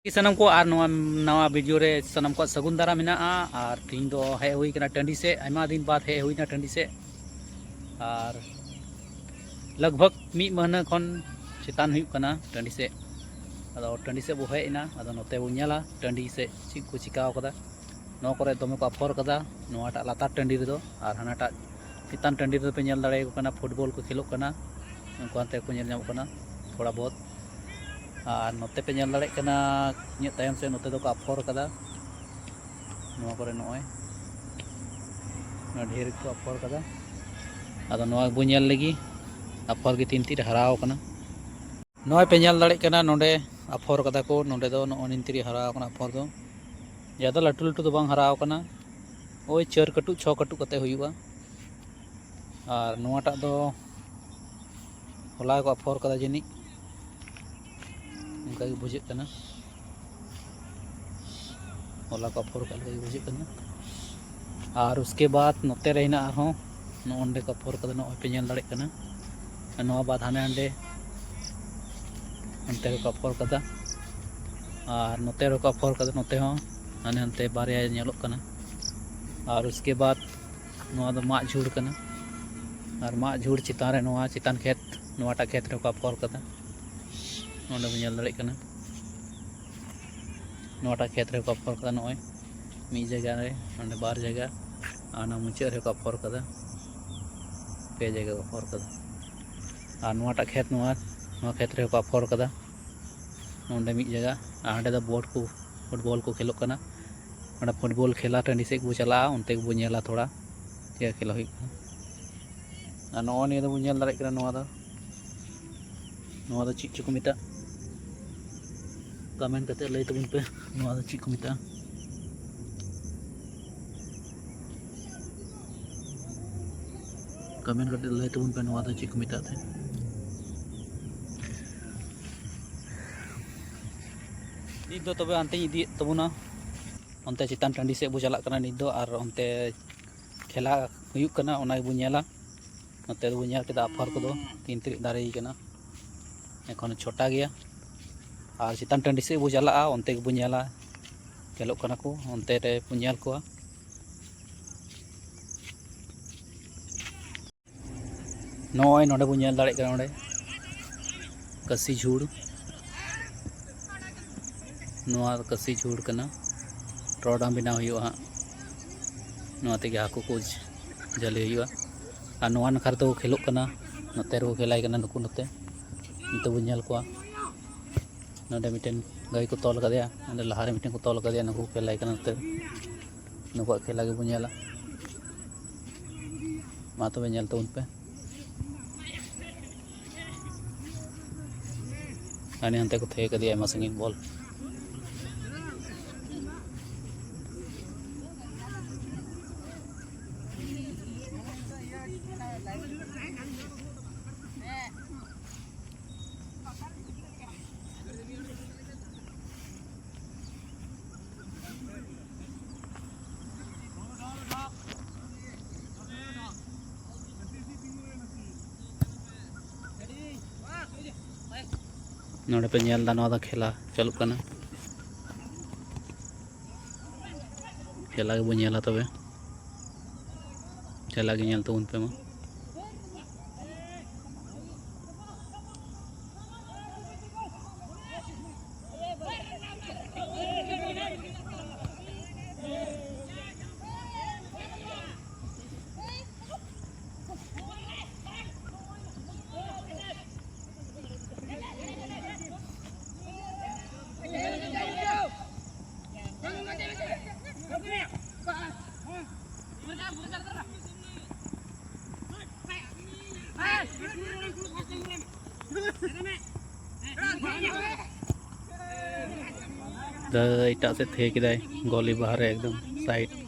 सनम को और नवा वीडियो रे सनम को सगुन दारा मेना और तीन दो हे हुई कना टंडी से आयमा दिन बाद हे हुई ना टंडी से और लगभग मी महीना खन चितान हुई कना टंडी से अदो टंडी से बो हेना अदो नोते बो नेला टंडी से ची को चिकाव कदा नो करे दमे को अफर कदा नोटा लातार टंडी रे दो और हानाटा चितान टंडी रे पे नेल दाड़े को कना फुटबॉल को खेलो कना उनको अंते को नेल कना थोड़ा बहुत और नोते पे नेल दाड़े कना इन तायम से नोते दो को अफर कदा नोआ करे नोय ढेर को अफर कदा अदो नोआ बो नेल लगी अफर की तीन तीर हराव कना नोय पे नेल दाड़े कना नोडे अफर कदा को नोडे दो नो निंतरी हराव कना अफर दो ज़्यादा लटू लटू तो बांग हराव कना ओय 4 कटु 6 कटु कते हुआ और नोआटा दो होला को अफर कदा जनी उनका बुझे कना होला को अफर कदा बुझे कना और उसके बाद नोते रहना आरो नोंडे को अफर कदा नो पे नेल दाड़े कना नो बाद हाने अंडे अंते को अफर कदा और नोते रो को अफर कदा नोते हो हाने अंते बारे नेलोक कना और उसके बाद नोआ दो मा झुड़ कना और मा झुड़ चितान रे नोआ चितान खेत नोआटा खेत रे को अफर कदा नोंडे बो नेल दाड़े कना नोआटा खेत रे को अफर कदा नोय मी जगह रे नोंडे बार जगह आना मुचे रे को अफर कदा पे जगह को अफर कदा और नोआटा खेत नोआ खेत रे को अफर कदा नोंडे मी जगह आंडे दा बोर्ड को फुटबॉल को खेलो कना अंडा फुटबॉल खेला टंडी से को चला उनते को नेला थोड़ा क्या खेला हुई नो निया दो नेल दाड़े कना नोआ दो चीज को मिता कमेंट करते लई तबन पे नोआ दो चीज को मिता कमेंट करते लई तबन पे नोआ दो चीज को मिता थे नित दो तबे अंते इदी तबुना अंते चितान टंडी से बो चला कना नित दो और अंते खेला हुई कना ओना बो नेला नोते दो नेल केदा अफर को दो तीन तीर दारे कना एखन छोटा गया और चितान टंडी से बो चला अंते बो नेला खेलो कना को अंते रे बो नेल को नोय नोडे बो नेल दाड़े कना नोडे कसी झुड़ नोआ कसी झुड़ कना टोडा बिना हुआ नोआ तेगे हाकू को जले हुआ और नोआ नखर तो खेलो कना नोते रो खेलाय कना नुकु नोते नोते बो नेल को नोडे मिटेन गाय को तोल कदेया नोडे लहारे मिटेन को तोल कदेया नुकु खेलाय कना नोते नुकु खेला के बो नेला मा तबे नेल तो उन पे आने हंते को थे कदिया मा संगीन बॉल नोडे पे नेल दा नोआ दा खेला चालू कना खेला के बो नेला तबे खेला के नेल तो उन पे मा इटा से थे किदाय गोली बाहर है एकदम साइड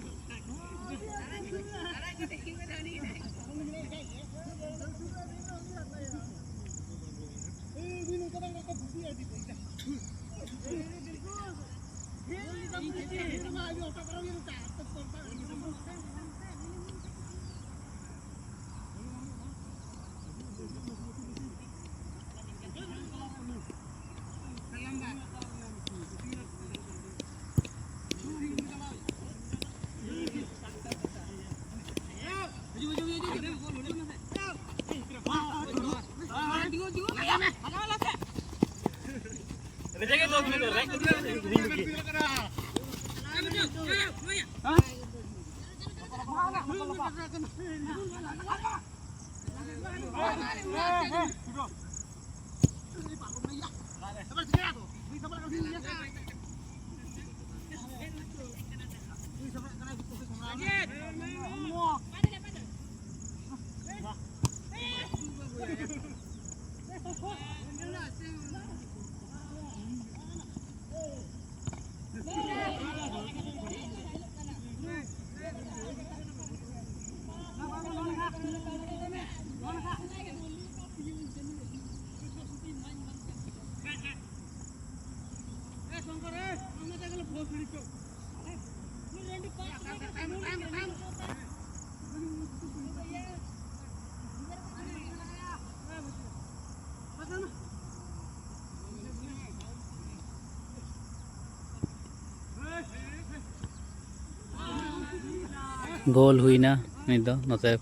गोल हुई ना नहीं तो नोते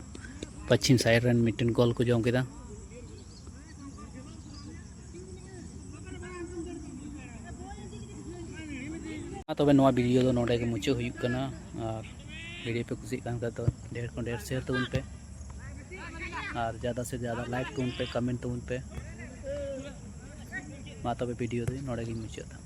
पश्चिम साइड रन मिटन गोल को जम केदा तबे नवा वीडियो दो नोडे के मुचे हुई कना और वीडियो पे खुशी कान का तो ढेर को ढेर शेयर तबन पे और ज़्यादा से ज़्यादा लाइक तबन पे कमेंट तबन पे मा तबे वीडियो दो नोडे के मुचे था।